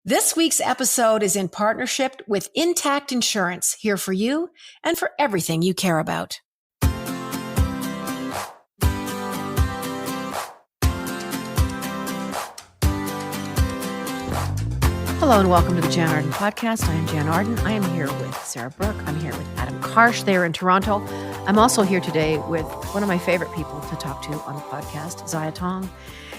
This week's episode is in partnership with Intact Insurance, here for you and for everything you care about. Hello and welcome to the Jann Arden podcast. I am Jann Arden. I am here with Sarah Brooke. I'm here with Adam Karsh. They are in Toronto. I'm also here today with one of my favorite people to talk to on the podcast, Ziya Tong.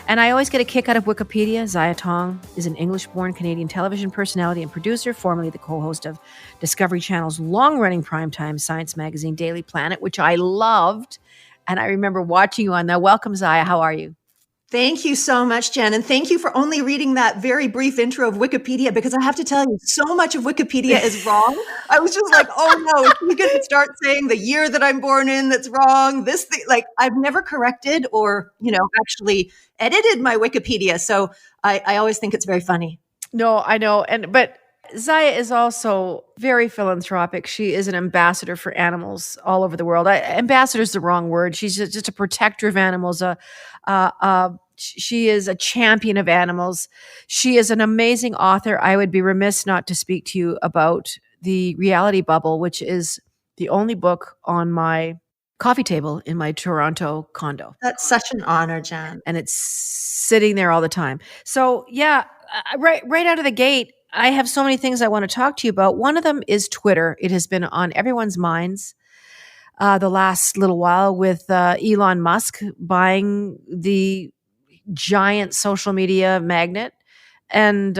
And I always get a kick out of Wikipedia. Ziya Tong is an English-born Canadian television personality and producer, formerly the co-host of Discovery Channel's long-running primetime science magazine, Daily Planet, which I loved. And I remember watching you on that. Welcome, Ziya. How are you? Thank you so much, Jen. And thank you for only reading that very brief intro of Wikipedia, because I have to tell you, so much of Wikipedia is wrong. I was just like, oh no, is he going to start saying the year that I'm born in that's wrong? This thing, like, I've never corrected or, actually edited my Wikipedia. So I always think it's very funny. No, I know. But Ziya is also very philanthropic. She is an ambassador for animals all over the world. Ambassador is the wrong word. She's just a protector of animals. She is a champion of animals. She is an amazing author. I would be remiss not to speak to you about The Reality Bubble, which is the only book on my coffee table in my Toronto condo. That's such an honor, Jen. And it's sitting there all the time. So yeah, right out of the gate, I have so many things I want to talk to you about. One of them is Twitter. It has been on everyone's minds the last little while with Elon Musk buying the giant social media magnet. And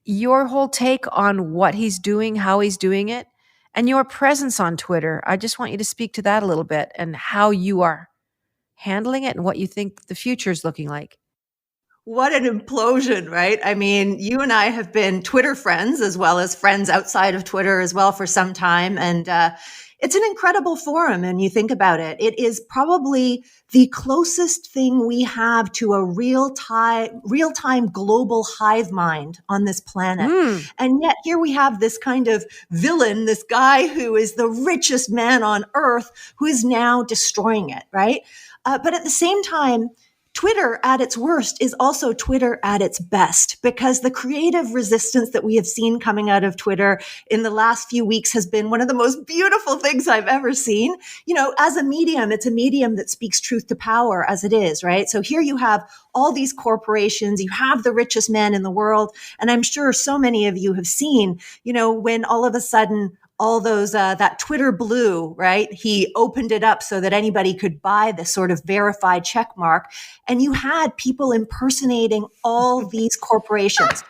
your whole take on what he's doing, how he's doing it, and your presence on Twitter. I just want you to speak to that a little bit and how you are handling it and what you think the future is looking like. What an implosion, right? I mean, you and I have been Twitter friends as well as friends outside of Twitter as well for some time. And it's an incredible forum. And you think about it, it is probably the closest thing we have to a real-time global hive mind on this planet. And yet here we have this kind of villain, this guy who is the richest man on earth, who is now destroying it, right? But at the same time, Twitter at its worst is also Twitter at its best, because the creative resistance that we have seen coming out of Twitter in the last few weeks has been one of the most beautiful things I've ever seen. As a medium, it's a medium that speaks truth to power as it is, right? So here you have all these corporations, you have the richest man in the world. And I'm sure so many of you have seen, when all of a sudden all those, that Twitter blue, right? He opened it up so that anybody could buy this sort of verified check mark. And you had people impersonating all these corporations.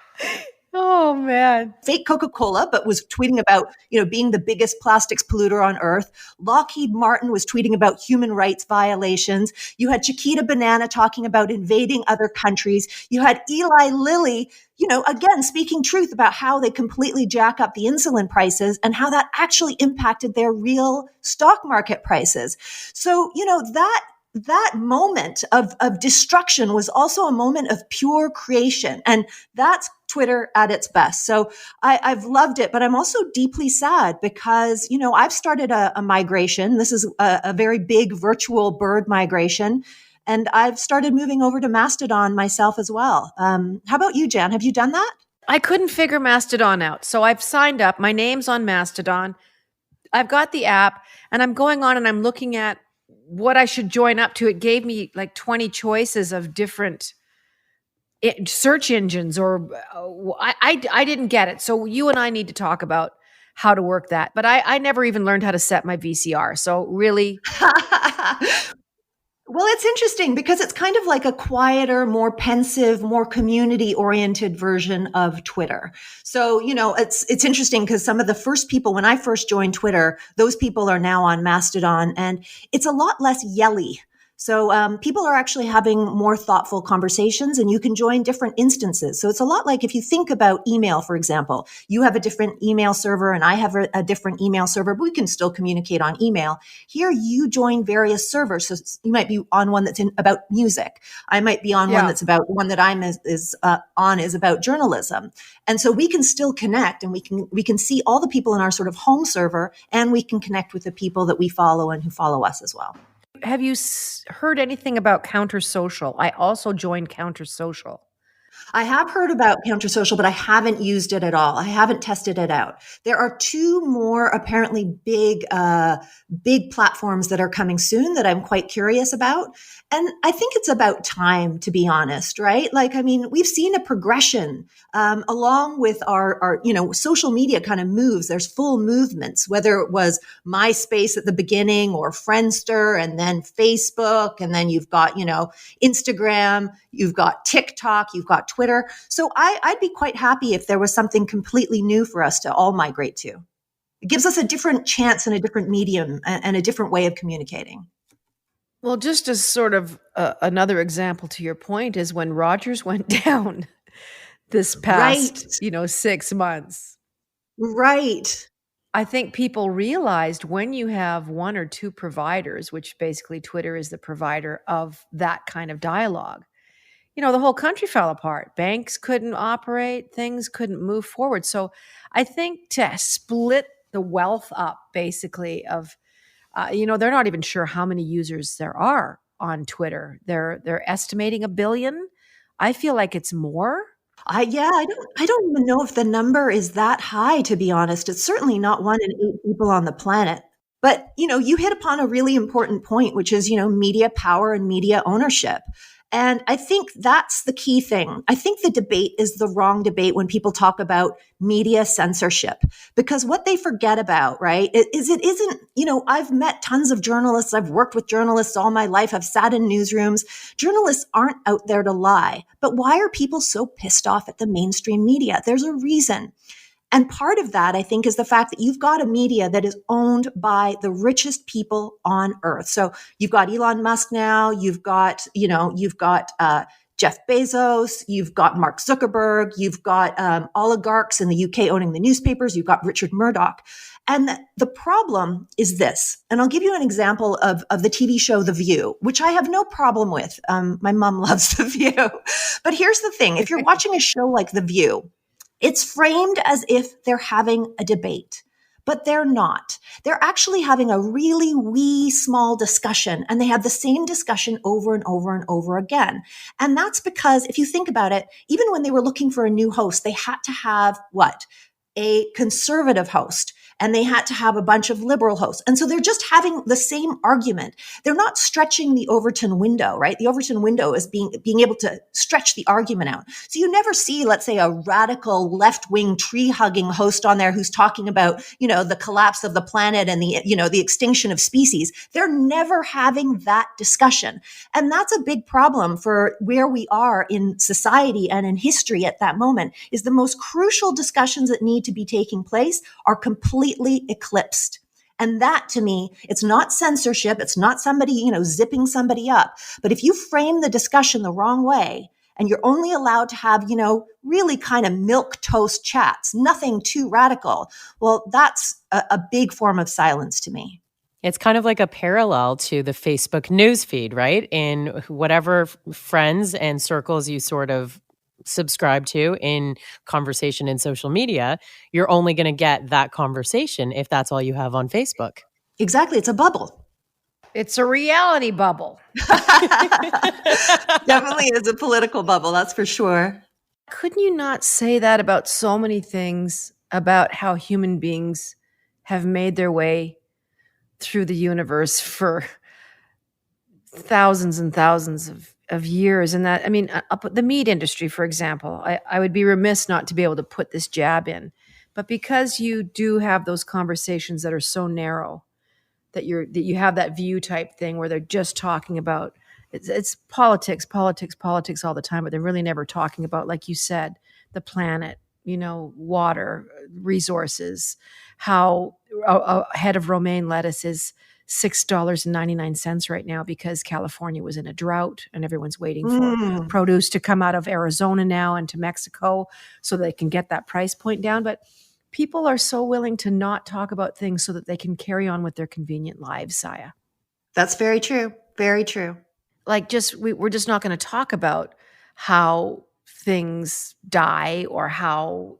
Oh man. Fake Coca-Cola, but was tweeting about, being the biggest plastics polluter on earth. Lockheed Martin was tweeting about human rights violations. You had Chiquita Banana talking about invading other countries. You had Eli Lilly, again, speaking truth about how they completely jack up the insulin prices and how that actually impacted their real stock market prices. So, that moment of destruction was also a moment of pure creation. And that's Twitter at its best. So I've loved it, but I'm also deeply sad because, I've started a migration. This is a very big virtual bird migration. And I've started moving over to Mastodon myself as well. How about you, Jan? Have you done that? I couldn't figure Mastodon out. So I've signed up. My name's on Mastodon. I've got the app and I'm going on and I'm looking at what I should join up to. It gave me like 20 choices of different search engines, or I didn't get it. So you and I need to talk about how to work that. But I never even learned how to set my VCR. So really... Well, it's interesting because it's kind of like a quieter, more pensive, more community-oriented version of Twitter. So, it's interesting because some of the first people, when I first joined Twitter, those people are now on Mastodon, and it's a lot less yelly. So people are actually having more thoughtful conversations, and you can join different instances. So it's a lot like if you think about email, for example, you have a different email server and I have a different email server, but we can still communicate on email. Here you join various servers. So you might be on one that's about music. I might be on one that's about one that I'm is about journalism. And so we can still connect, and we can see all the people in our sort of home server, and we can connect with the people that we follow and who follow us as well. Have you heard anything about Counter Social? I also joined Counter Social. I have heard about Counter Social, but I haven't used it at all. I haven't tested it out. There are two more apparently big platforms that are coming soon that I'm quite curious about. And I think it's about time, to be honest, right? Like, I mean, we've seen a progression along with our, social media kind of moves. There's full movements, whether it was MySpace at the beginning or Friendster and then Facebook. And then you've got, Instagram, you've got TikTok, you've got Twitter. So I'd be quite happy if there was something completely new for us to all migrate to. It gives us a different chance and a different medium and a different way of communicating. Well, just as sort of another example to your point is when Rogers went down this Right. past, 6 months. Right. I think people realized when you have one or two providers, which basically Twitter is the provider of that kind of dialogue, the whole country fell apart. Banks couldn't operate, things couldn't move forward. So I think to split the wealth up basically of, they're not even sure how many users there are on Twitter. They're estimating 1 billion. I feel like it's more. I don't even know if the number is that high, to be honest. It's certainly not 1 in 8 people on the planet. But, you hit upon a really important point, which is, media power and media ownership. And I think that's the key thing. I think the debate is the wrong debate when people talk about media censorship, because what they forget about, right, is it isn't, I've met tons of journalists. I've worked with journalists all my life. I've sat in newsrooms. Journalists aren't out there to lie. But why are people so pissed off at the mainstream media? There's a reason. And part of that, I think, is the fact that you've got a media that is owned by the richest people on earth. So you've got Elon Musk now, you've got Jeff Bezos, you've got Mark Zuckerberg, you've got oligarchs in the UK owning the newspapers, you've got Richard Murdoch. And the problem is this, and I'll give you an example of the TV show The View, which I have no problem with. My mom loves The View. But here's the thing. If you're watching a show like The View, it's framed as if they're having a debate, but they're not. They're actually having a really wee small discussion, and they have the same discussion over and over and over again. And that's because if you think about it, even when they were looking for a new host, they had to have what? A conservative host, and they had to have a bunch of liberal hosts. And so they're just having the same argument. They're not stretching the Overton window, right? The Overton window is being able to stretch the argument out. So you never see, let's say, a radical left-wing tree-hugging host on there who's talking about, the collapse of the planet and the extinction of species. They're never having that discussion. And that's a big problem for where we are in society and in history at that moment, is the most crucial discussions that need to be taking place are completely eclipsed. And that, to me, it's not censorship. It's not somebody, zipping somebody up. But if you frame the discussion the wrong way, and you're only allowed to have, really kind of milquetoast chats, nothing too radical, well, that's a big form of silence to me. It's kind of like a parallel to the Facebook newsfeed, right? In whatever friends and circles you sort of subscribe to in conversation in social media, you're only going to get that conversation if that's all you have on Facebook. Exactly. It's a bubble. It's a reality bubble. Definitely is a political bubble, that's for sure. Couldn't you not say that about so many things about how human beings have made their way through the universe for thousands and thousands of years? And that, the meat industry, for example, I would be remiss not to be able to put this jab in. But because you do have those conversations that are so narrow, that you have that view type thing where they're just talking about it's politics all the time, but they're really never talking about, like you said, the planet, water, resources, how a head of romaine lettuce is $6.99 right now because California was in a drought and everyone's waiting for produce to come out of Arizona now and to Mexico so they can get that price point down. But people are so willing to not talk about things so that they can carry on with their convenient lives, Ziya. That's very true. Very true. Like we're just not going to talk about how things die or how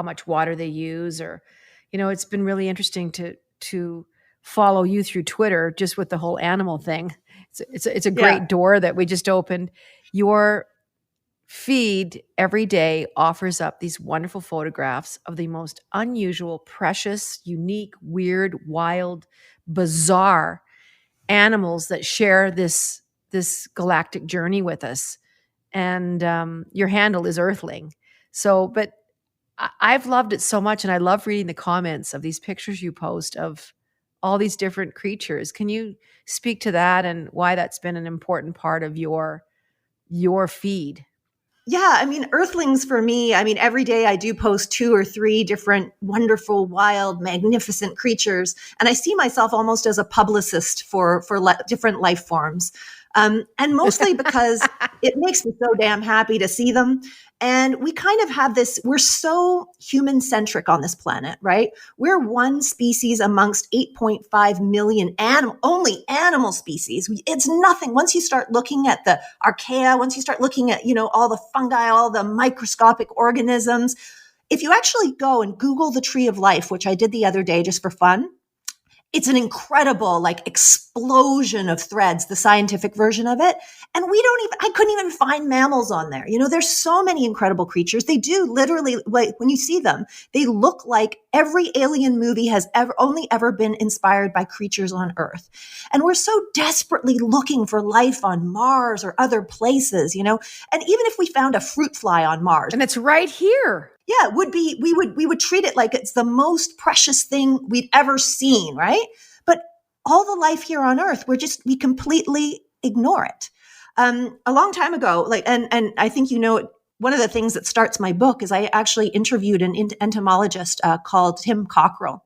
much water they use, or, it's been really interesting to follow you through Twitter just with the whole animal thing. It's a great door that we just opened. Your feed every day offers up these wonderful photographs of the most unusual, precious, unique, weird, wild, bizarre animals that share this galactic journey with us. And your handle is Earthling. So, but I've loved it so much, and I love reading the comments of these pictures you post of all these different creatures. Can you speak to that and why that's been an important part of your feed? Yeah, I mean, Earthlings for me, I mean, every day I do post 2 or 3 different wonderful, wild, magnificent creatures. And I see myself almost as a publicist for different life forms. And mostly because it makes me so damn happy to see them. And we kind of have this, we're so human centric on this planet, right? We're one species amongst 8.5 million only animal species. It's nothing. Once you start looking at the archaea, once you start looking at, all the fungi, all the microscopic organisms, if you actually go and Google the tree of life, which I did the other day just for fun, it's an incredible explosion of threads, the scientific version of it. And I couldn't even find mammals on there. There's so many incredible creatures. They do literally, when you see them, they look like every alien movie has only ever been inspired by creatures on Earth. And we're so desperately looking for life on Mars or other places, and even if we found a fruit fly on Mars. And it's right here. Yeah, we would treat it like it's the most precious thing we'd ever seen, right? But all the life here on Earth, we completely ignore it. A long time ago, and I think one of the things that starts my book is I actually interviewed an entomologist called Tim Cockrell.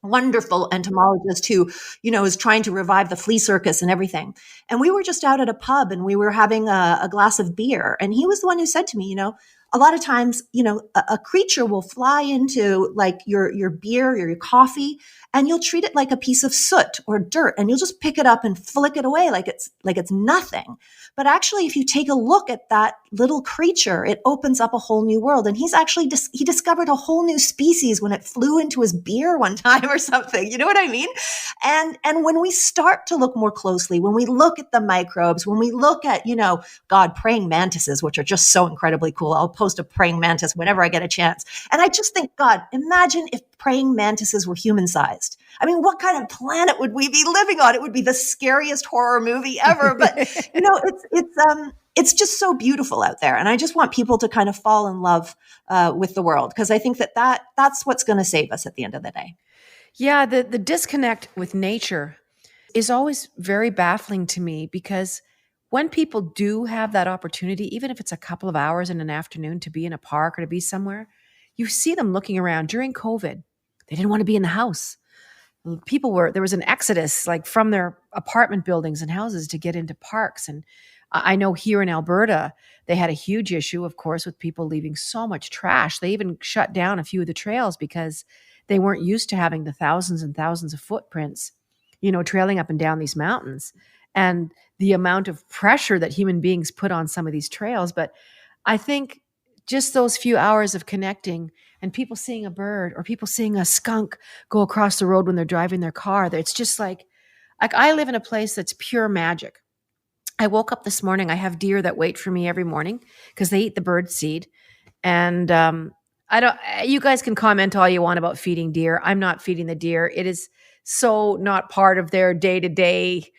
Wonderful entomologist who, is trying to revive the flea circus and everything. And we were just out at a pub and we were having a glass of beer. And he was the one who said to me, a lot of times, a creature will fly into your beer or your coffee, and you'll treat it like a piece of soot or dirt, and you'll just pick it up and flick it away like it's nothing. But actually, if you take a look at that little creature, it opens up a whole new world. And he's actually he discovered a whole new species when it flew into his beer one time or something. You know what I mean? And when we start to look more closely, when we look at the microbes, when we look at, God, praying mantises, which are just so incredibly cool. I'll post a praying mantis whenever I get a chance. And I just think, God, imagine if praying mantises were human-sized. I mean, what kind of planet would we be living on? It would be the scariest horror movie ever. But, it's just so beautiful out there. And I just want people to kind of fall in love with the world, because I think that's what's going to save us at the end of the day. Yeah, the disconnect with nature is always very baffling to me, because when people do have that opportunity, even if it's a couple of hours in an afternoon to be in a park or to be somewhere, you see them looking around. During COVID, they didn't want to be in the house. There was an exodus from their apartment buildings and houses to get into parks. And I know here in Alberta, they had a huge issue, of course, with people leaving so much trash. They even shut down a few of the trails because they weren't used to having the thousands and thousands of footprints, trailing up and down these mountains, and the amount of pressure that human beings put on some of these trails. But I think just those few hours of connecting and people seeing a bird or people seeing a skunk go across the road when they're driving their car, it's just like I live in a place that's pure magic. I woke up this morning. I have deer that wait for me every morning because they eat the bird seed. And you guys can comment all you want about feeding deer. I'm not feeding the deer. It is so not part of their day-to-day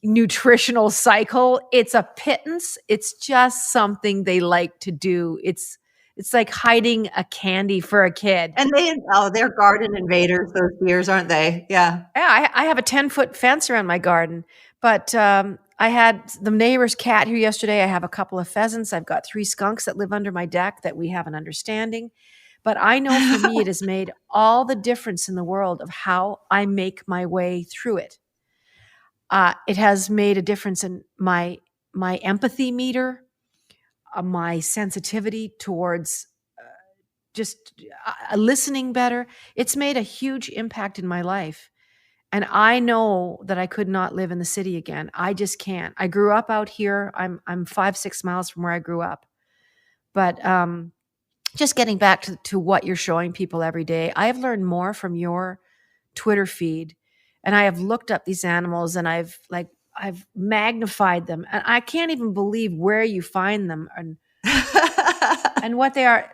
nutritional cycle. It's a pittance. It's just something they like to do. It's like hiding a candy for a kid. And they're garden invaders, those deers, aren't they? Yeah. Yeah, I have a 10-foot fence around my garden, but I had the neighbor's cat here yesterday. I have a couple of pheasants. I've got 3 skunks that live under my deck that we have an understanding. But I know for me, it has made all the difference in the world of how I make my way through it. It has made a difference in my empathy meter, my sensitivity towards just listening better. It's made a huge impact in my life. And I know that I could not live in the city again. I just can't. I grew up out here. I'm 5-6 miles from where I grew up. But just getting back to what you're showing people every day, I have learned more from your Twitter feed, and I have looked up these animals, and I've magnified them, and I can't even believe where you find them and And what they are,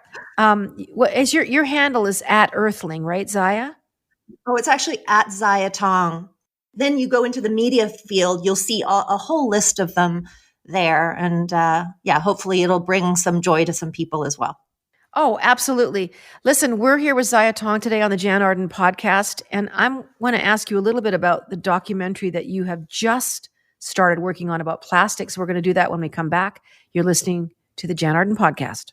what is your handle is at Earthling, right, Ziya? Oh, it's actually at Ziya Tong. Then you go into the media field, you'll see a whole list of them there. And yeah, hopefully it'll bring some joy to some people as well. Oh, absolutely. Listen, we're here with Ziya Tong today on the Jann Arden podcast, and I'm want to ask you a little bit about the documentary that you have just started working on about plastics. We're going to do that when we come back. You're listening to the Jann Arden podcast.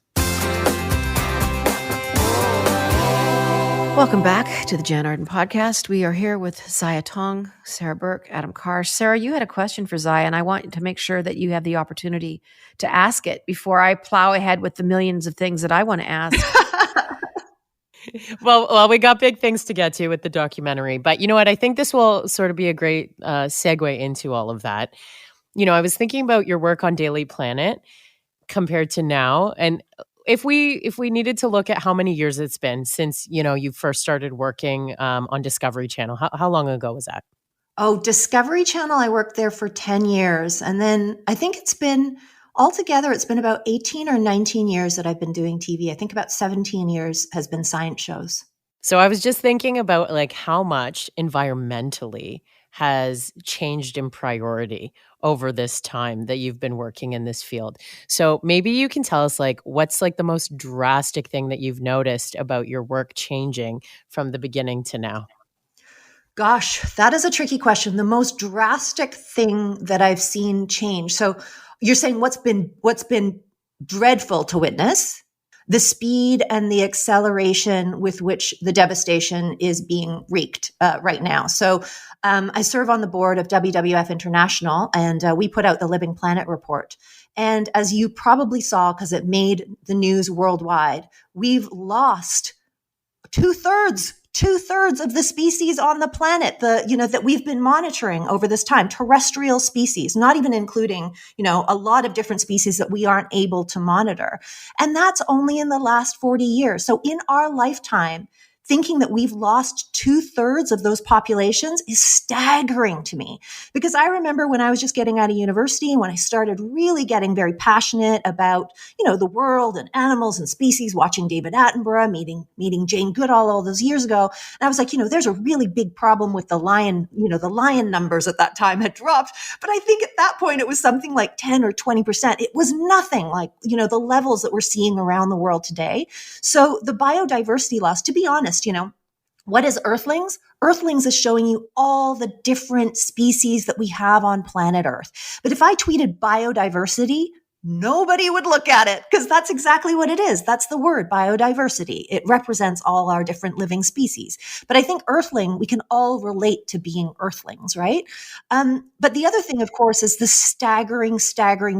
Welcome back to the Jann Arden podcast. We are here with Ziya Tong, Sarah Burke, Adam Karsh. Sarah, you had a question for Ziya, and I want to make sure that you have the opportunity to ask it before I plow ahead with the millions of things that I want to ask. Well, we got big things to get to with the documentary, but you know what? I think this will sort of be a great segue into all of that. I was thinking about your work on Daily Planet compared to now, and if we needed to look at how many years it's been since you first started working on Discovery Channel, how long ago was that? Oh, Discovery Channel, I worked there for 10 years. And then I think altogether, it's been about 18 or 19 years that I've been doing TV. I think about 17 years has been science shows. So I was just thinking about like how much environmentally has changed in priority over this time that you've been working in this field. So maybe you can tell us like what's like the most drastic thing that you've noticed about your work changing from the beginning to now? Gosh, that is a tricky question. The most drastic thing that I've seen change. So you're saying what's been dreadful to witness? The speed and the acceleration with which the devastation is being wreaked right now. So I serve on the board of WWF International, and we put out the Living Planet report. And as you probably saw, because it made the news worldwide, we've lost two-thirds of the species on the planet, that we've been monitoring over this time, terrestrial species, not even including, a lot of different species that we aren't able to monitor. And that's only in the last 40 years. So in our lifetime, thinking that we've lost 2/3 of those populations is staggering to me. Because I remember when I was just getting out of university and when I started really getting very passionate about, the world and animals and species, watching David Attenborough, meeting Jane Goodall all those years ago. And I was like, there's a really big problem with the lion, the lion numbers at that time had dropped. But I think at that point it was something like 10 or 20%. It was nothing like, the levels that we're seeing around the world today. So the biodiversity loss, to be honest, what is Earthlings? Earthlings is showing you all the different species that we have on planet Earth. But if I tweeted biodiversity, nobody would look at it because that's exactly what it is. That's the word, biodiversity. It represents all our different living species. But I think Earthling, we can all relate to being Earthlings, right? But the other thing, of course, is the staggering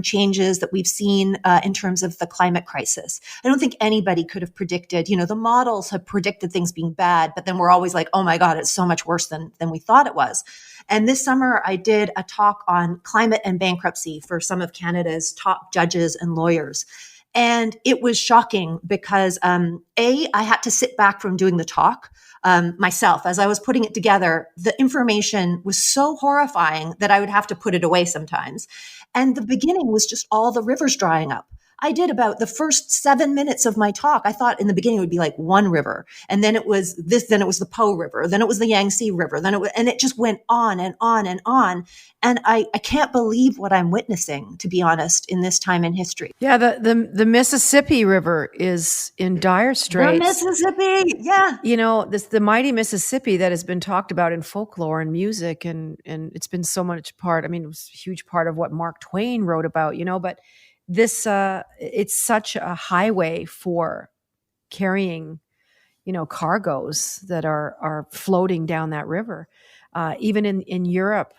changes that we've seen in terms of the climate crisis. I don't think anybody could have predicted, the models have predicted things being bad, but then we're always like, oh my God, it's so much worse than we thought it was. And this summer, I did a talk on climate and bankruptcy for some of Canada's top judges and lawyers. And it was shocking because, I had to sit back from doing the talk myself. As I was putting it together, the information was so horrifying that I would have to put it away sometimes. And the beginning was just all the rivers drying up. I did about the first 7 minutes of my talk. I thought in the beginning it would be like one river, and then it was this, then it was the Po River, then it was the Yangtze River, and it just went on and on and on. And I can't believe what I'm witnessing, to be honest, in this time in history. Yeah, the Mississippi River is in dire straits. The Mississippi, yeah. The mighty Mississippi that has been talked about in folklore and music, and it's been so much part. I mean, it was a huge part of what Mark Twain wrote about, but this it's such a highway for carrying cargoes that are floating down that river. Even in Europe,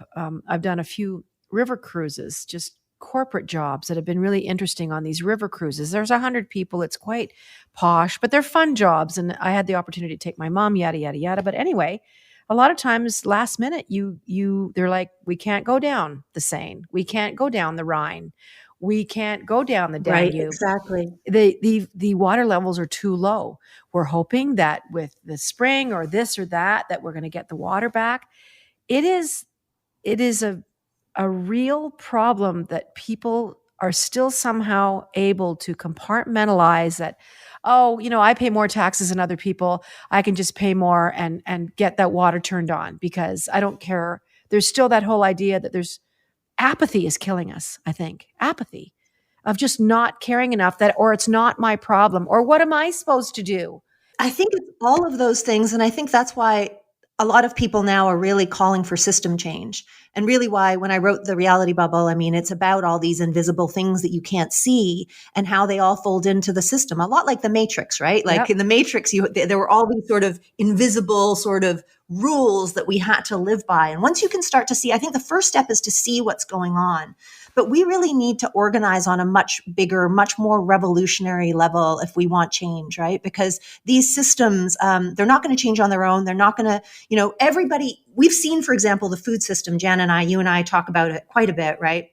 I've done a few river cruises, just corporate jobs that have been really interesting on these river cruises. There's 100 people. It's quite posh, but they're fun jobs. And I had the opportunity to take my mom, yada, yada, yada. But anyway, a lot of times last minute, they're like, we can't go down the Seine. We can't go down the Rhine. We can't go down the Danube. Right, exactly. The water levels are too low. We're hoping that with the spring or this or that we're going to get the water back. It is a real problem that people are still somehow able to compartmentalize that, oh, I pay more taxes than other people. I can just pay more and get that water turned on because I don't care. There's still that whole idea that there's apathy is killing us, I think. Apathy of just not caring enough or it's not my problem, or what am I supposed to do? I think it's all of those things. And I think that's why a lot of people now are really calling for system change. And really why when I wrote The Reality Bubble, I mean, it's about all these invisible things that you can't see and how they all fold into the system. A lot like the Matrix, right? Like Yep. in the Matrix, there were all these sort of invisible sort of rules that we had to live by. And once you can start to see, I think the first step is to see what's going on. But we really need to organize on a much bigger, much more revolutionary level if we want change, right? Because these systems, they're not going to change on their own. They're not going to, everybody, we've seen, for example, the food system, you and I talk about it quite a bit, right?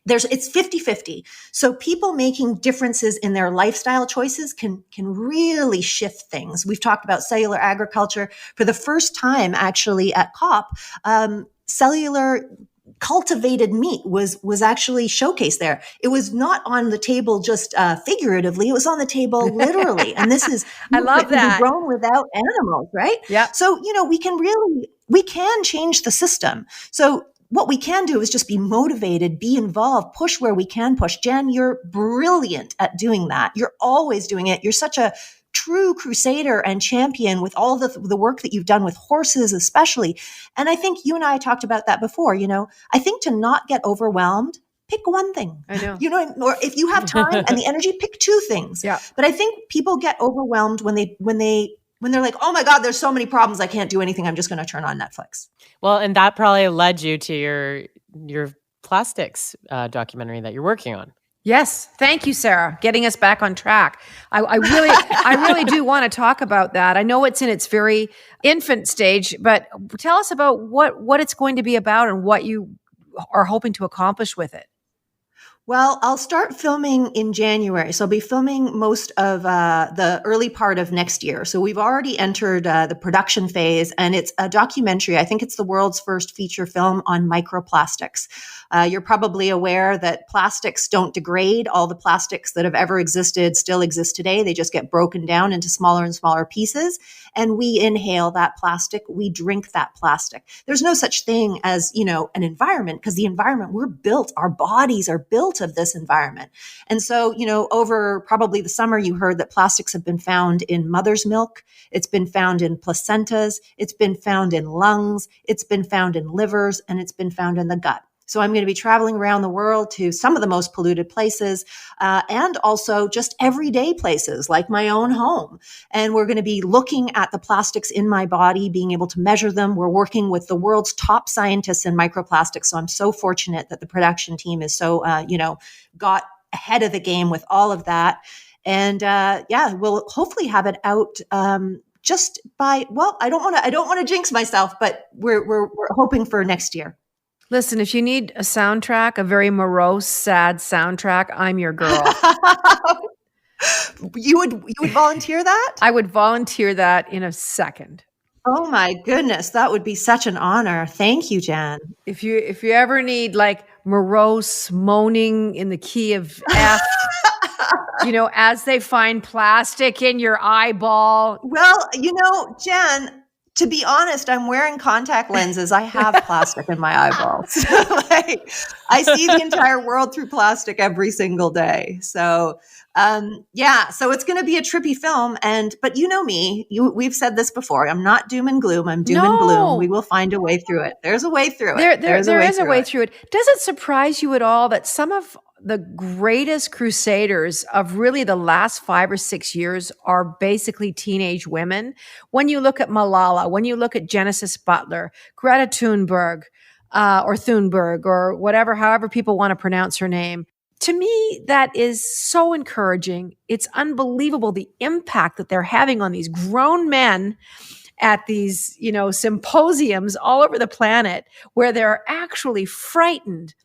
It's 50-50. So people making differences in their lifestyle choices can really shift things. We've talked about cellular agriculture for the first time, actually at COP. Cellular cultivated meat was actually showcased there. It was not on the table just figuratively. It was on the table literally. And this is I love that. grown without animals, right? Yeah. So, we can change the system. So what we can do is just be motivated, be involved, push where we can push. Jen, you're brilliant at doing that. You're always doing it. You're such a true crusader and champion with all the work that you've done with horses, especially. And I think you and I talked about that before. I think to not get overwhelmed, pick one thing. I know. Or if you have time and the energy, pick two things. Yeah. But I think people get overwhelmed when they're like, oh my God, there's so many problems. I can't do anything. I'm just going to turn on Netflix. Well, and that probably led you to your plastics documentary that you're working on. Yes. Thank you, Sarah. Getting us back on track. I really do want to talk about that. I know it's in its very infant stage, but tell us about what it's going to be about and what you are hoping to accomplish with it. Well, I'll start filming in January. So I'll be filming most of the early part of next year. So we've already entered the production phase, and it's a documentary. I think it's the world's first feature film on microplastics. You're probably aware that plastics don't degrade. All the plastics that have ever existed still exist today. They just get broken down into smaller and smaller pieces. And we inhale that plastic. We drink that plastic. There's no such thing as, an environment, because the environment our bodies are built of this environment. And so, over probably the summer, you heard that plastics have been found in mother's milk. It's been found in placentas. It's been found in lungs. It's been found in livers, and it's been found in the gut. So I'm going to be traveling around the world to some of the most polluted places, and also just everyday places like my own home. And we're going to be looking at the plastics in my body, being able to measure them. We're working with the world's top scientists in microplastics. So I'm so fortunate that the production team is so, got ahead of the game with all of that. And we'll hopefully have it out just by, I don't want to jinx myself, but we're hoping for next year. Listen, if you need a soundtrack, a very morose, sad soundtrack, I'm your girl. You would volunteer that? I would volunteer that in a second. Oh my goodness, that would be such an honor. Thank you, Jann. If you ever need like morose moaning in the key of F, as they find plastic in your eyeball. Well, Jann, to be honest, I'm wearing contact lenses. I have plastic in my eyeballs. I see the entire world through plastic every single day. So, so it's going to be a trippy film. But you know me, we've said this before. I'm not doom and gloom. I'm doom and gloom. We will find a way through it. There's a way through it. There is a way through it. Does it surprise you at all that some of the greatest crusaders of really the last 5 or 6 years are basically teenage women? When you look at Malala, when you look at Genesis Butler, Greta Thunberg, or Thunberg, or whatever, however people want to pronounce her name, to me, that is so encouraging. It's unbelievable the impact that they're having on these grown men at these, symposiums all over the planet where they're actually frightened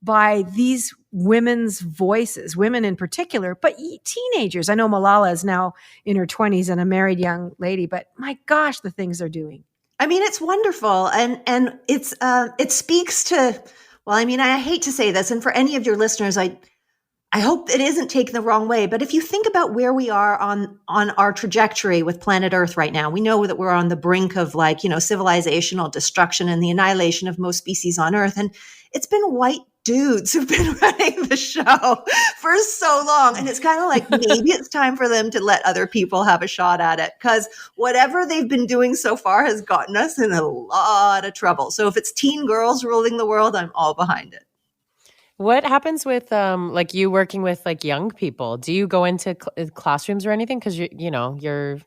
by these women's voices, women in particular, but teenagers. I know Malala is now in her 20s and a married young lady, but my gosh, the things they're doing. I mean, it's wonderful. And it speaks to, I hate to say this. And for any of your listeners, I hope it isn't taken the wrong way, but if you think about where we are on our trajectory with planet Earth right now, we know that we're on the brink of civilizational destruction and the annihilation of most species on Earth. And it's been white dudes who've been running the show for so long. And it's kind of like maybe it's time for them to let other people have a shot at it, because whatever they've been doing so far has gotten us in a lot of trouble. So if it's teen girls ruling the world, I'm all behind it. What happens with like you working with like young people? Do you go into classrooms or anything? Because your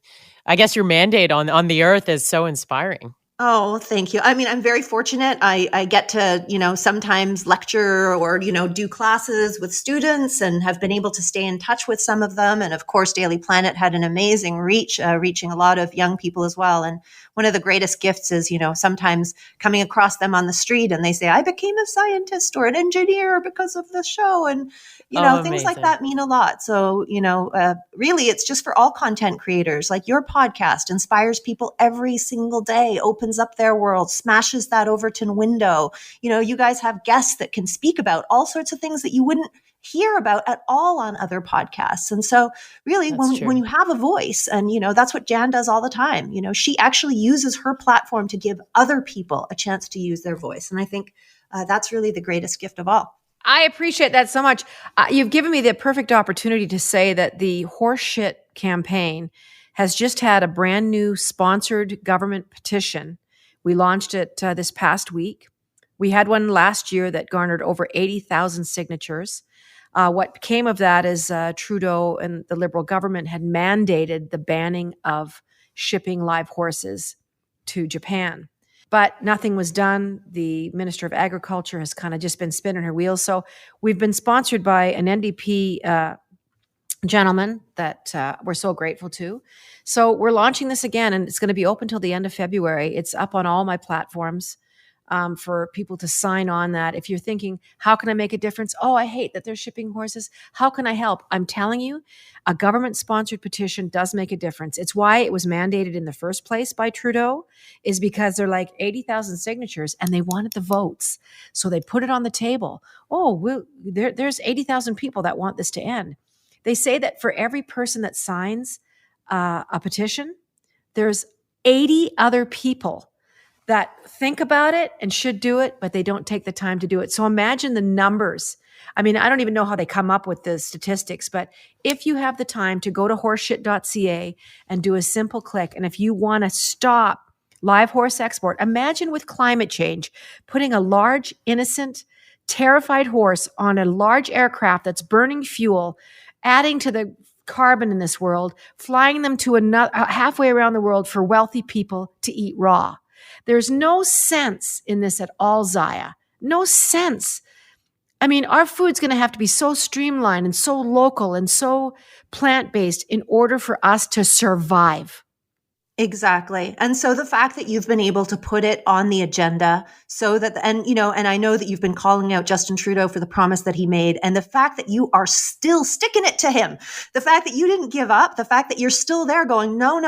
I guess your mandate on the earth is so inspiring. Oh, thank you. I mean, I'm very fortunate. I get to, sometimes lecture or, do classes with students and have been able to stay in touch with some of them. And of course, Daily Planet had an amazing reach, reaching a lot of young people as well. And one of the greatest gifts is, sometimes coming across them on the street and they say, I became a scientist or an engineer because of the show. And, things like Amazing. that mean a lot. So, really, it's just for all content creators. Like your podcast inspires people every single day, opens up their world, smashes that Overton window. You guys have guests that can speak about all sorts of things that you wouldn't hear about at all on other podcasts. And so really That's when true. you have a voice, and that's what Jann does all the time, she actually uses her platform to give other people a chance to use their voice. And I think that's really the greatest gift of all. I appreciate that so much. You've given me the perfect opportunity to say that the horseshit campaign has just had a brand new sponsored government petition. We launched it this past week. We had one last year that garnered over 80,000 signatures. What came of that is Trudeau and the Liberal government had mandated the banning of shipping live horses to Japan. But nothing was done. The Minister of Agriculture has kind of just been spinning her wheels. So we've been sponsored by an NDP gentleman that we're so grateful to. So we're launching this again, and it's going to be open till the end of February. It's up on all my platforms for people to sign on that. If you're thinking, how can I make a difference? Oh, I hate that they're shipping horses. How can I help? I'm telling you, a government-sponsored petition does make a difference. It's why it was mandated in the first place by Trudeau, is because they're like 80,000 signatures and they wanted the votes. So they put it on the table. Oh, there's 80,000 people that want this to end. They say that for every person that signs a petition, there's 80 other people that think about it and should do it, but they don't take the time to do it. So imagine the numbers. I mean, I don't even know how they come up with the statistics, but if you have the time to go to horseshit.ca and do a simple click, and if you want to stop live horse export, imagine with climate change, putting a large, innocent, terrified horse on a large aircraft that's burning fuel, adding to the carbon in this world, flying them to another halfway around the world for wealthy people to eat raw. There's no sense in this at all, Ziya. No sense. I mean, our food's going to have to be so streamlined and so local and so plant-based in order for us to survive. Exactly. And so the fact that you've been able to put it on the agenda so that, and I know that you've been calling out Justin Trudeau for the promise that he made, and the fact that you are still sticking it to him, the fact that you didn't give up, the fact that you're still there going, no,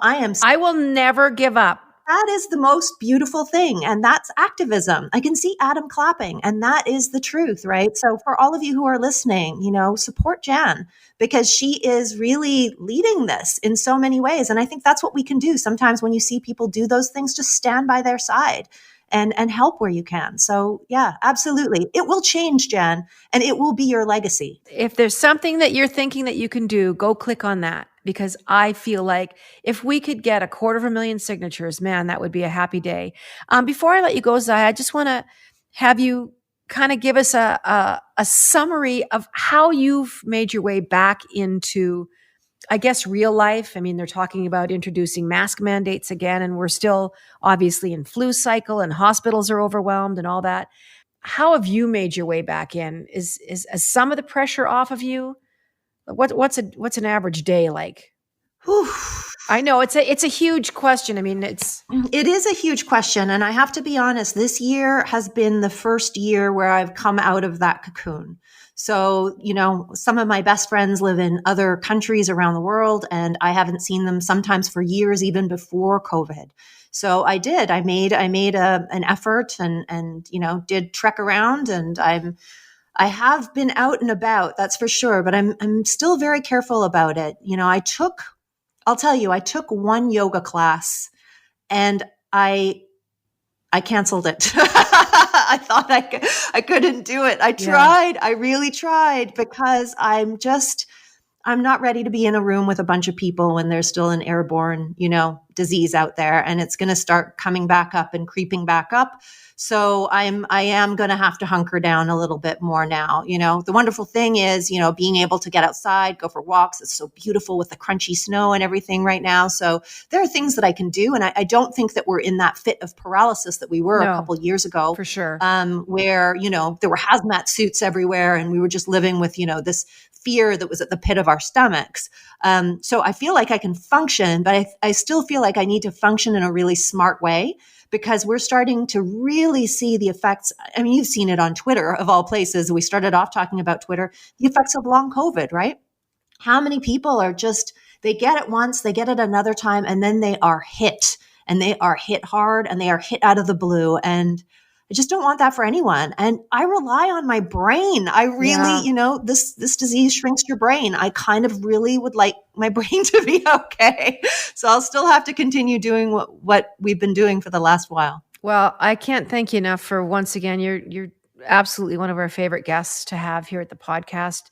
I will never give up. That is the most beautiful thing. And that's activism. I can see Adam clapping, and that is the truth, right? So for all of you who are listening, support Jann, because she is really leading this in so many ways. And I think that's what we can do. Sometimes when you see people do those things, just stand by their side and help where you can. So yeah, absolutely. It will change, Jann, and it will be your legacy. If there's something that you're thinking that you can do, go click on that, because I feel like if we could get 250,000 signatures, man, that would be a happy day. Before I let you go, Ziya, I just want to have you kind of give us a summary of how you've made your way back into, I guess, real life. I mean, they're talking about introducing mask mandates again, and we're still obviously in flu cycle and hospitals are overwhelmed and all that. How have you made your way back in? Is some of the pressure off of you? What's an average day like? Whew. I know it's a huge question. I mean, it is a huge question. And I have to be honest, this year has been the first year where I've come out of that cocoon. So, some of my best friends live in other countries around the world, and I haven't seen them sometimes for years, even before COVID. So I made an effort and did trek around, and I have been out and about, that's for sure, but I'm still very careful about it. I'll tell you, I took one yoga class and I canceled it. I thought I couldn't do it. I tried. I really tried because I'm not ready to be in a room with a bunch of people when there's still an airborne, disease out there, and it's going to start coming back up and creeping back up. So I am going to have to hunker down a little bit more now. The wonderful thing is, being able to get outside, go for walks. It's so beautiful with the crunchy snow and everything right now. So there are things that I can do. And I don't think that we're in that fit of paralysis that we were a couple years ago. For sure. Where, there were hazmat suits everywhere and we were just living with, this fear that was at the pit of our stomachs. So I feel like I can function, but I still feel like I need to function in a really smart way, because we're starting to really see the effects. I mean, you've seen it on Twitter, of all places. We started off talking about Twitter, the effects of long COVID, right? How many people are they get it once, they get it another time, and then they are hit, and they are hit hard, and they are hit out of the blue. And I just don't want that for anyone. And I rely on my brain. I really, this disease shrinks your brain. I kind of really would like my brain to be okay. So I'll still have to continue doing what we've been doing for the last while. Well, I can't thank you enough for, once again, you're absolutely one of our favorite guests to have here at the podcast.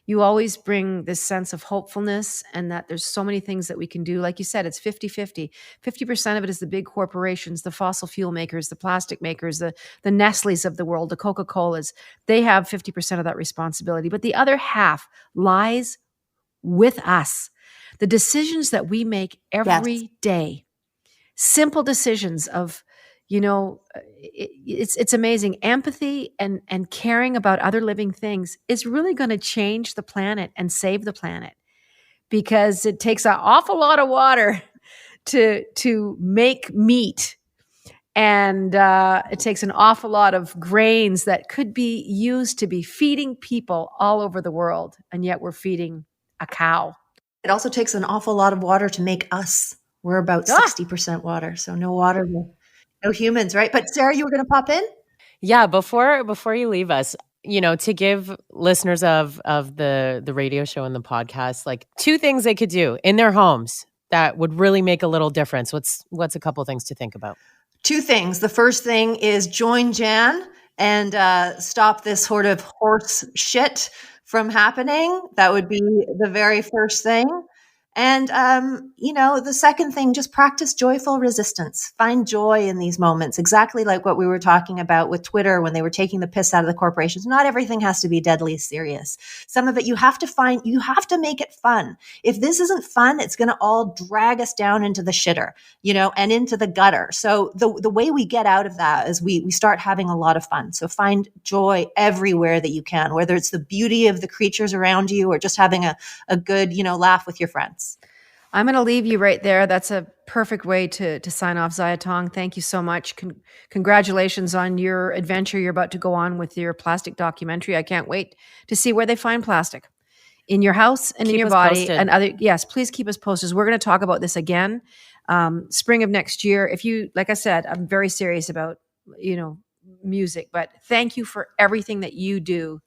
You always bring this sense of hopefulness, and that there's so many things that we can do. Like you said, it's 50-50. 50% of it is the big corporations, the fossil fuel makers, the plastic makers, the Nestle's of the world, the Coca-Colas. They have 50% of that responsibility. But the other half lies with us. The decisions that we make every day, simple decisions of, it's amazing. Empathy and caring about other living things is really going to change the planet and save the planet, because it takes an awful lot of water to make meat. And it takes an awful lot of grains that could be used to be feeding people all over the world. And yet we're feeding a cow. It also takes an awful lot of water to make us. We're about 60% water. So no water, no humans, right? But Sarah, you were going to pop in? Yeah, before you leave us, to give listeners of the radio show and the podcast, like 2 things they could do in their homes that would really make a little difference. What's a couple things to think about? 2 things. The first thing is join Jann and stop this sort of horse shit from happening. That would be the very first thing. And, the second thing, just practice joyful resistance. Find joy in these moments, exactly like what we were talking about with Twitter when they were taking the piss out of the corporations. Not everything has to be deadly serious. Some of it you have to make it fun. If this isn't fun, it's going to all drag us down into the shitter, and into the gutter. So the way we get out of that is we start having a lot of fun. So find joy everywhere that you can, whether it's the beauty of the creatures around you or just having a good, laugh with your friends. I'm going to leave you right there. That's a perfect way to sign off. Ziya Tong, thank you so much. Congratulations on your adventure you're about to go on with your plastic documentary. I can't wait to see where they find plastic in your house and in your body. Posted. And other. Yes, please keep us posted. We're going to talk about this again, spring of next year. If you, like I said, I'm very serious about, music, but thank you for everything that you do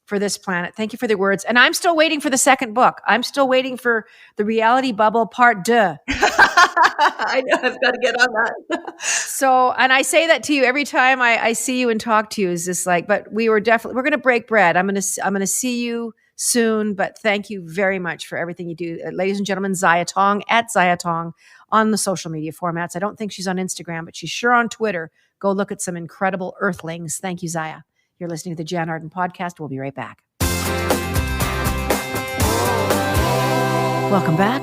for this planet. Thank you for the words. And I'm still waiting for the second book. I'm still waiting for the Reality Bubble Part 2. I know, I've got to get on that. So, and I say that to you every time I see you and talk to you, is just like, but we're going to break bread. I'm going to see you soon, but thank you very much for everything you do. Ladies and gentlemen, Ziya Tong, at Ziya Tong on the social media formats. I don't think she's on Instagram, but she's sure on Twitter. Go look at some incredible earthlings. Thank you, Ziya. You're listening to the Jann Arden podcast. We'll be right back. Welcome back.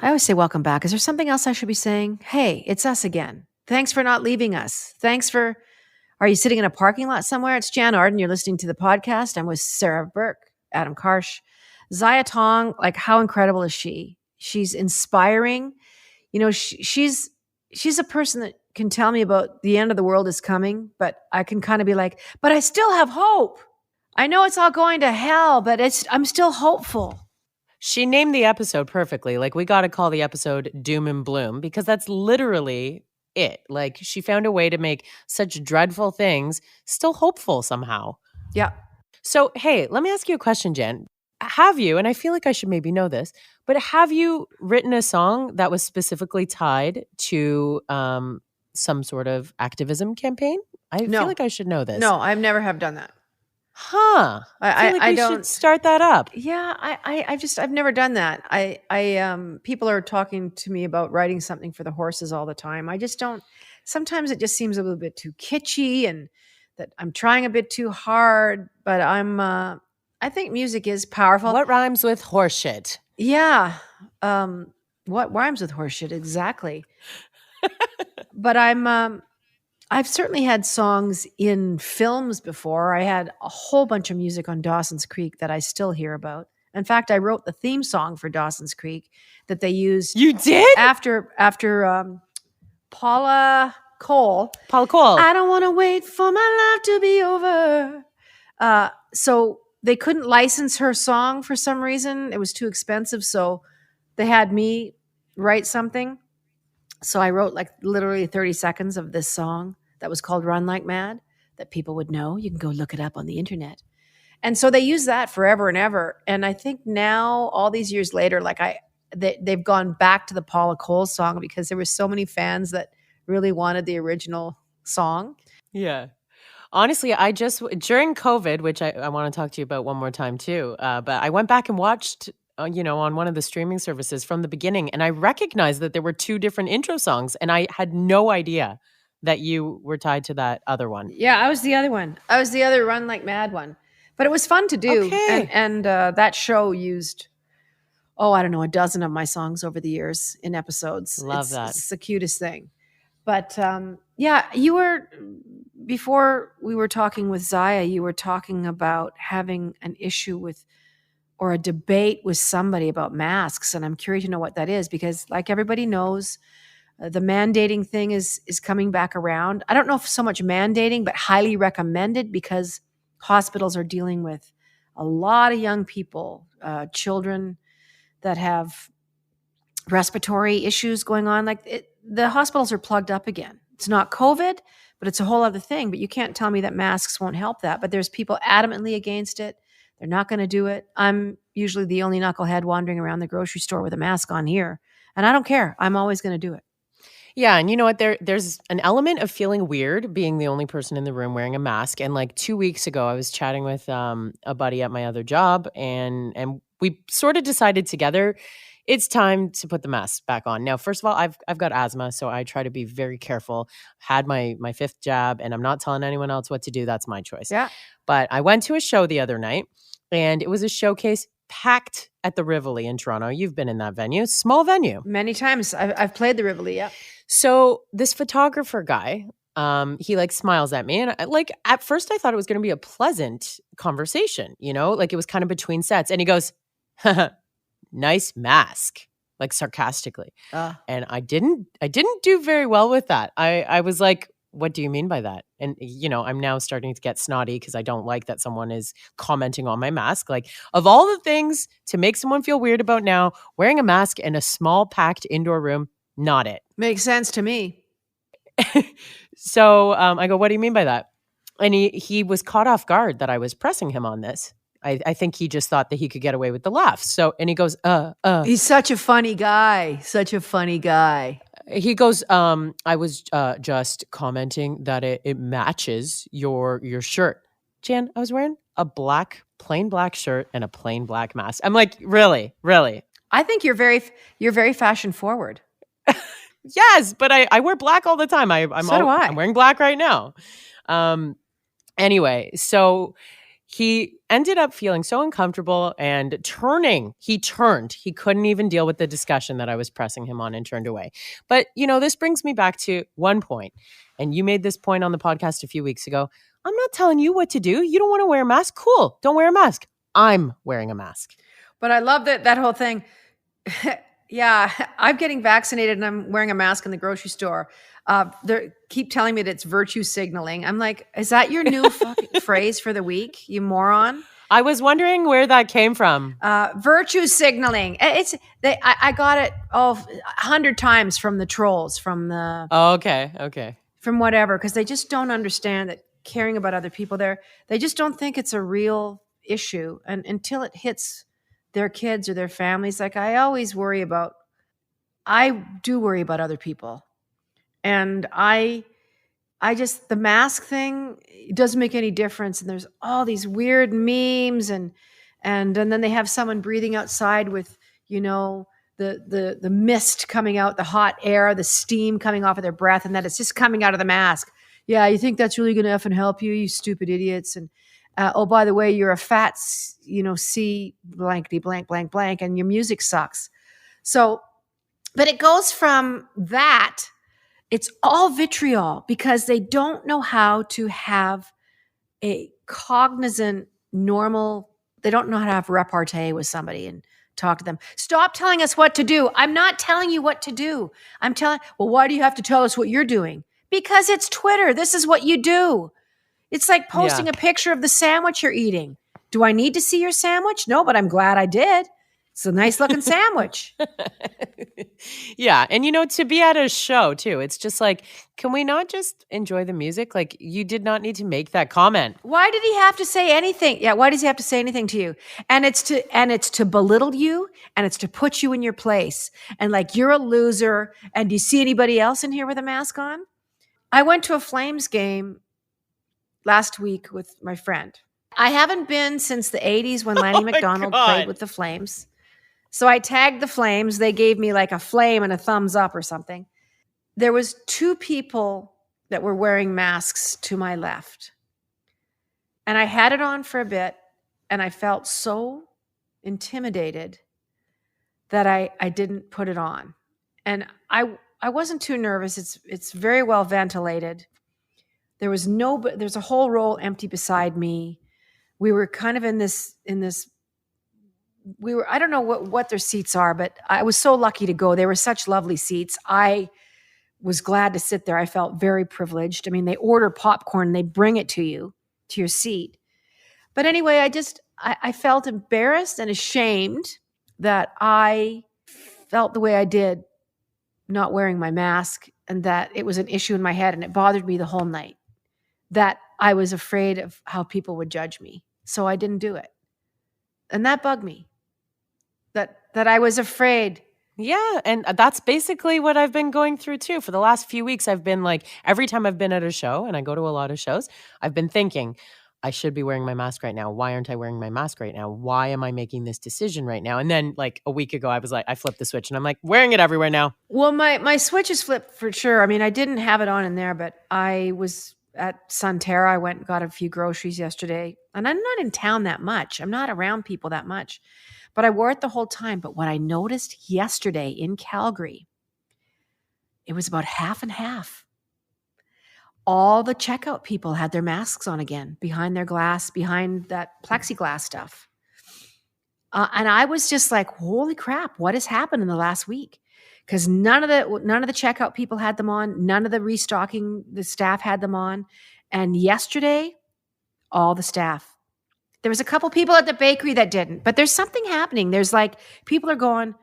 I always say welcome back. Is there something else I should be saying? Hey, it's us again. Thanks for not leaving us. Are you sitting in a parking lot somewhere? It's Jann Arden. You're listening to the podcast. I'm with Sarah Burke, Adam Karsh, Ziya Tong. Like, how incredible is she? She's inspiring. She's a person that can tell me about the end of the world is coming, but I can kind of be like, but I still have hope. I know it's all going to hell, but I'm still hopeful. She named the episode perfectly. Like, we got to call the episode Doom and Bloom, because that's literally it. Like, she found a way to make such dreadful things still hopeful somehow. Yeah. So, hey, let me ask you a question, Jen. Have you, and I feel like I should maybe know this, but have you written a song that was specifically tied to some sort of activism campaign? I feel No. like I should know this. No, I've never have done that. Huh. I feel like I we don't should start that up. Yeah, I've never done that. People are talking to me about writing something for the horses all the time. I just don't. Sometimes it just seems a little bit too kitschy, and that I'm trying a bit too hard. But I think music is powerful. What rhymes with horseshit? Yeah. What rhymes with horseshit exactly? But I've certainly had songs in films before. I had a whole bunch of music on Dawson's Creek that I still hear about. In fact, I wrote the theme song for Dawson's Creek that they used. You did? After Paula Cole. Paula Cole. I don't want to wait for my life to be over. So they couldn't license her song for some reason. It was too expensive. So they had me write something. So I wrote like literally 30 seconds of this song that was called Run Like Mad that people would know. You can go look it up on the internet. And so they use that forever and ever. And I think now, all these years later, they've gone back to the Paula Cole song because there were so many fans that really wanted the original song. Yeah. Honestly, I just, during COVID, which I want to talk to you about one more time too, but I went back and watched on one of the streaming services from the beginning. And I recognized that there were two different intro songs. And I had no idea that you were tied to that other one. Yeah, I was the other one. I was the other Run Like Mad one. But it was fun to do. Okay. And that show used, I don't know, a dozen of my songs over the years in episodes. Love that. It's the cutest thing. But you were, before we were talking with Ziya, you were talking about having an issue with or a debate with somebody about masks. And I'm curious to know what that is because, like everybody knows, the mandating thing is coming back around. I don't know if so much mandating, but highly recommended because hospitals are dealing with a lot of young people, children that have respiratory issues going on. The hospitals are plugged up again. It's not COVID, but it's a whole other thing. But you can't tell me that masks won't help that. But there's people adamantly against it. They're not going to do it. I'm usually the only knucklehead wandering around the grocery store with a mask on here. And I don't care. I'm always going to do it. Yeah, and you know what? There's an element of feeling weird being the only person in the room wearing a mask. And like 2 weeks ago, I was chatting with a buddy at my other job, and we sort of decided together it's time to put the mask back on. Now, first of all, I've got asthma, so I try to be very careful. Had my 5th jab, and I'm not telling anyone else what to do. That's my choice. Yeah. But I went to a show the other night, and it was a showcase packed at the Rivoli in Toronto. You've been in that venue. Small venue. Many times. I've played the Rivoli, yeah. So this photographer guy, he like smiles at me. And at first I thought it was going to be a pleasant conversation, like it was kind of between sets. And he goes, nice mask, like sarcastically. And I didn't do very well with that. I was like, what do you mean by that? And, I'm now starting to get snotty because I don't like that someone is commenting on my mask. Like, of all the things to make someone feel weird about now, wearing a mask in a small packed indoor room, not it. Makes sense to me. So I go, what do you mean by that? And he was caught off guard that I was pressing him on this. I think he just thought that he could get away with the laughs. So, and he goes, He's such a funny guy. Such a funny guy. He goes, I was just commenting that it matches your shirt. Jan, I was wearing a plain black shirt and a plain black mask. I'm like, really? I think you're very fashion forward. Yes, but I wear black all the time. I'm wearing black right now. Anyway, so he ended up feeling so uncomfortable and he turned. He couldn't even deal with the discussion that I was pressing him on and turned away. But, this brings me back to one point. And you made this point on the podcast a few weeks ago. I'm not telling you what to do. You don't want to wear a mask? Cool. Don't wear a mask. I'm wearing a mask. But I love that whole thing. Yeah, I'm getting vaccinated and I'm wearing a mask in the grocery store. They keep telling me that it's virtue signaling. I'm like, is that your new fucking phrase for the week, you moron? I was wondering where that came from. Virtue signaling. I got it 100 times from the trolls, from the... Oh, okay. From whatever, because they just don't understand that caring about other people. They just don't think it's a real issue, and until it hits their kids or their families. Like I do worry about other people, and I just, the mask thing, it doesn't make any difference. And there's all these weird memes, and then they have someone breathing outside with, the mist coming out, the hot air, the steam coming off of their breath, and that it's just coming out of the mask. Yeah, you think that's really going to effing help you, you stupid idiots? And oh, by the way, you're a fat, C blankety blank blank blank, and your music sucks. So, but it goes from that. It's all vitriol because they don't know how to have a cognizant, normal, they don't know how to have repartee with somebody and talk to them. Stop telling us what to do. I'm not telling you what to do. Well, why do you have to tell us what you're doing? Because it's Twitter. This is what you do. It's like posting a picture of the sandwich you're eating. Do I need to see your sandwich? No, but I'm glad I did. It's a nice looking sandwich. Yeah. And, to be at a show too, it's just like, can we not just enjoy the music? Like, you did not need to make that comment. Why did he have to say anything? Yeah. Why does he have to say anything to you? And it's to belittle you, and it's to put you in your place. And like, you're a loser. And do you see anybody else in here with a mask on? I went to a Flames game last week with my friend. I haven't been since the 80s when Lanny McDonald played with the Flames. So I tagged the Flames. They gave me like a flame and a thumbs up or something. There was 2 people that were wearing masks to my left. And I had it on for a bit, and I felt so intimidated that I didn't put it on. And I wasn't too nervous. It's very well ventilated. There's a whole row empty beside me. We were kind of in this I don't know what their seats are, but I was so lucky to go. They were such lovely seats. I was glad to sit there. I felt very privileged. I mean, they order popcorn, they bring it to you, to your seat. But anyway, I felt embarrassed and ashamed that I felt the way I did, not wearing my mask, and that it was an issue in my head, and it bothered me the whole night, that I was afraid of how people would judge me. So I didn't do it. And that bugged me. That I was afraid. Yeah. And that's basically what I've been going through too. For the last few weeks, I've been like, every time I've been at a show, and I go to a lot of shows, I've been thinking, I should be wearing my mask right now. Why aren't I wearing my mask right now? Why am I making this decision right now? And then like a week ago, I was like, I flipped the switch and I'm like wearing it everywhere now. Well, my switch is flipped for sure. I mean, I didn't have it on in there, but I was at Sunterra. I went and got a few groceries yesterday, and I'm not in town that much. I'm not around people that much. But I wore it the whole time. But what I noticed yesterday in Calgary, it was about half and half. All the checkout people had their masks on again, behind their glass, behind that plexiglass stuff. And I was just like, holy crap, what has happened in the last week? Because none of the checkout people had them on. None of the staff had them on. And yesterday, all the staff. There was a couple people at the bakery that didn't, but there's something happening. There's like, people are going,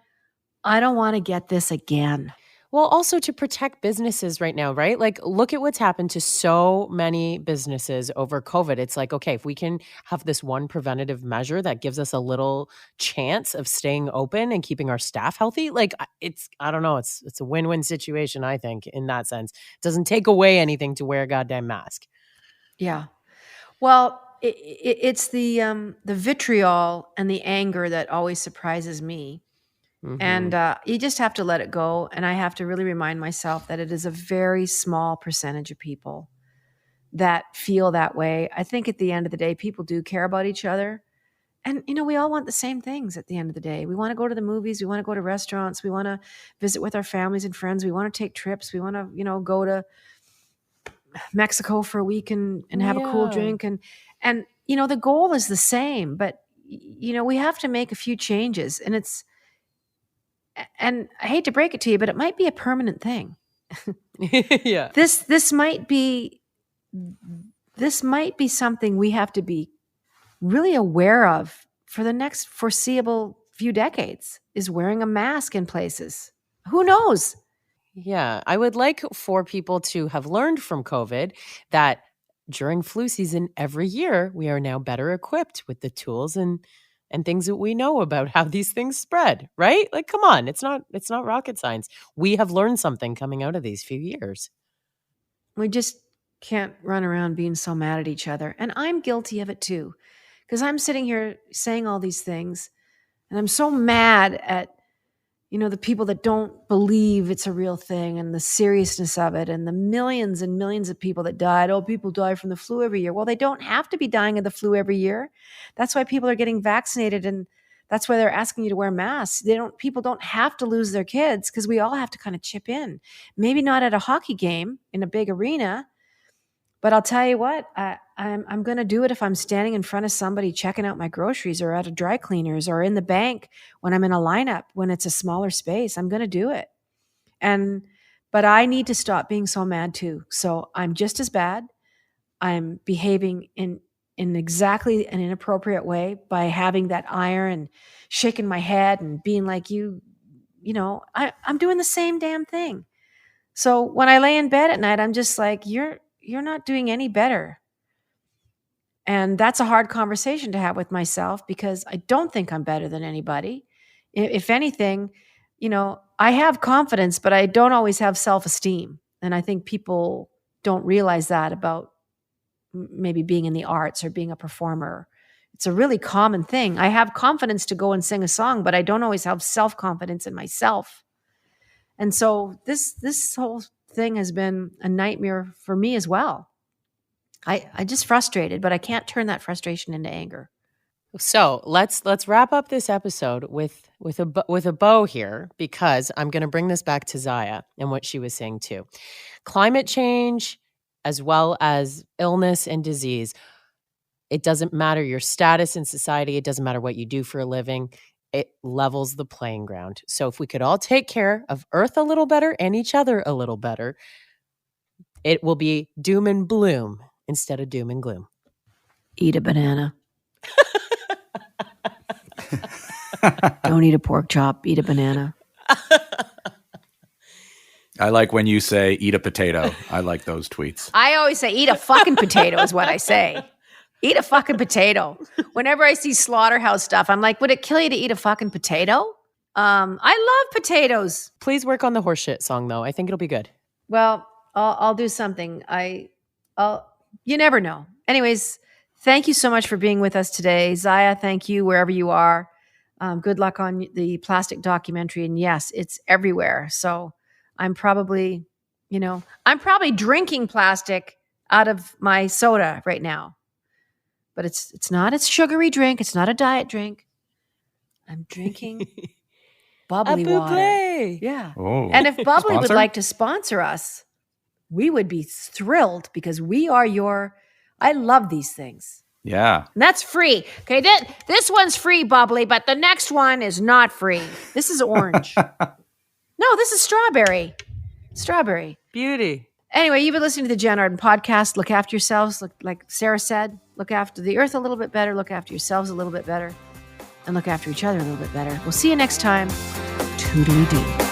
I don't want to get this again. Well, also to protect businesses right now, right? Like, look at what's happened to so many businesses over COVID. It's like, okay, if we can have this one preventative measure that gives us a little chance of staying open and keeping our staff healthy, like I don't know, it's a win-win situation, I think, in that sense. It doesn't take away anything to wear a goddamn mask. Yeah. Well, it's the vitriol and the anger that always surprises me. Mm-hmm. And you just have to let it go. And I have to really remind myself that it is a very small percentage of people that feel that way. I think at the end of the day, people do care about each other. And, we all want the same things at the end of the day. We want to go to the movies. We want to go to restaurants. We want to visit with our families and friends. We want to take trips. We want to, go to Mexico for a week and have a cool drink. And the goal is the same, but, we have to make a few changes. And I hate to break it to you, but it might be a permanent thing. Yeah. This might be something we have to be really aware of for the next foreseeable few decades, is wearing a mask in places. Who knows? Yeah. I would like for people to have learned from COVID that during flu season every year, we are now better equipped with the tools and things that we know about how these things spread, right? Like, come on, it's not rocket science. We have learned something coming out of these few years. We just can't run around being so mad at each other. And I'm guilty of it too, because I'm sitting here saying all these things and I'm so mad at, the people that don't believe it's a real thing and the seriousness of it and the millions and millions of people that died. Oh, people die from the flu every year. Well, they don't have to be dying of the flu every year. That's why people are getting vaccinated, and that's why they're asking you to wear masks. People don't have to lose their kids, because we all have to kind of chip in. Maybe not at a hockey game in a big arena, but I'll tell you what, I'm going to do it if I'm standing in front of somebody checking out my groceries, or at a dry cleaners, or in the bank when I'm in a lineup, when it's a smaller space. I'm going to do it. But I need to stop being so mad too. So I'm just as bad. I'm behaving in exactly an inappropriate way by having that ire and shaking my head and being like, I'm doing the same damn thing. So when I lay in bed at night, I'm just like, you're not doing any better. And that's a hard conversation to have with myself, because I don't think I'm better than anybody. If anything, I have confidence, but I don't always have self-esteem. And I think people don't realize that about maybe being in the arts or being a performer. It's a really common thing. I have confidence to go and sing a song, but I don't always have self-confidence in myself. And so this whole thing has been a nightmare for me as well. I just frustrated, but I can't turn that frustration into anger. So let's wrap up this episode with a bow here, because I'm going to bring this back to Ziya and what she was saying too. Climate change, as well as illness and disease, it doesn't matter your status in society. It doesn't matter what you do for a living. It levels the playing ground. So if we could all take care of Earth a little better and each other a little better, it will be doom and bloom instead of doom and gloom. Eat a banana. Don't eat a pork chop. Eat a banana. I like when you say eat a potato. I like those tweets. I always say eat a fucking potato is what I say. Eat a fucking potato. Whenever I see slaughterhouse stuff, I'm like, would it kill you to eat a fucking potato? I love potatoes. Please work on the horseshit song, though. I think it'll be good. Well, I'll do something. You never know. Anyways, thank you so much for being with us today. Ziya, thank you wherever you are. Good luck on the plastic documentary. And yes, it's everywhere. So I'm probably drinking plastic out of my soda right now. But it's not a sugary drink. It's not a diet drink. I'm drinking bubbly water. Yeah. Oh, and if Bubbly sponsor? would like to sponsor us, we would be thrilled, because we are I love these things. Yeah. And that's free. Okay, this one's free, Bubbly, but the next one is not free. This is orange. No, this is strawberry. Strawberry. Beauty. Anyway, you've been listening to the Jann Arden podcast. Look after yourselves. Like Sarah said, look after the earth a little bit better. Look after yourselves a little bit better. And look after each other a little bit better. We'll see you next time. Toodly-dee.